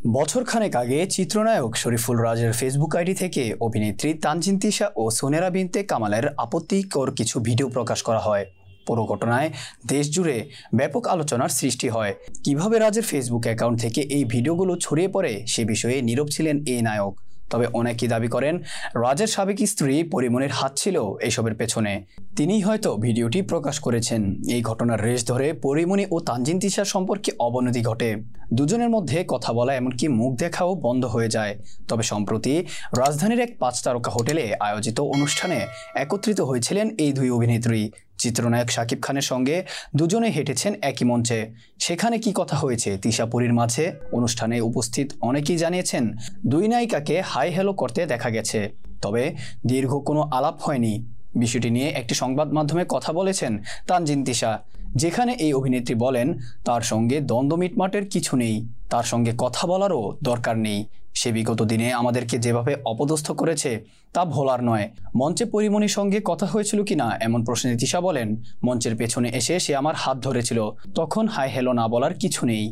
বছরখানেক আগে চিত্রনায়ক শরীফুল রাজের ফেসবুক আইডি থেকে অভিনেত্রী তানজিন তিশা ও সোনেরা বিনতে কামালের আপত্তিকর কিছু ভিডিও প্রকাশ করা হয়। পুরো ঘটনায় দেশজুড়ে ব্যাপক আলোচনার সৃষ্টি হয়। কিভাবে রাজের ফেসবুক অ্যাকাউন্ট থেকে এই ভিডিওগুলো ছড়িয়ে পড়ে সে বিষয়ে নীরব ছিলেন এই নায়ক। তবে অনেকেই দাবি করেন রাজের সাবেক স্ত্রী পরিমণির হাত ছিল এসবের পেছনে। তিনিই হয়তো ভিডিওটি প্রকাশ করেছেন। এই ঘটনার রেশ ধরে পরিমণি ও তানজিন তিশার সম্পর্কে অবনতি ঘটে। দুজনের মধ্যে কথা বলা এমনকি মুখ দেখাও বন্ধ হয়ে যায়। তবে সম্প্রতি রাজধানীর এক 5 তারকা হোটেলে আয়োজিত অনুষ্ঠানে একত্রিত হয়েছিলেন এই দুই অভিনেত্রী। চিত্রনায়ক শাকিব খানের সঙ্গে দুজনে হেঁটেছেন একই মঞ্চে। সেখানে কি কথা হয়েছে তিশাপুরীর মাঝে? অনুষ্ঠানে উপস্থিত অনেকেই জানিয়েছেন দুই নায়িকাকে হাই হ্যালো করতে দেখা গেছে, তবে দীর্ঘ কোনো আলাপ হয়নি। বিষয়টি নিয়ে একটি সংবাদ মাধ্যমে কথা বলেছেন তানজিন তিশা, যেখানে এই অভিনেত্রী বলেন তার সঙ্গে দ্বন্দ্ব মিটমাটের কিছু নেই, তার সঙ্গে কথা বলারও দরকার নেই। সে বিগত দিনে আমাদেরকে যেভাবে অপদস্থ করেছে তা ভোলার নয়। মঞ্চে পরিমণির সঙ্গে কথা হয়েছিল কিনা এমন প্রশ্নে তিশা বলেন, মঞ্চের পেছনে এসে সে আমার হাত ধরেছিল, তখন হাই হ্যালো না বলার কিছু নেই।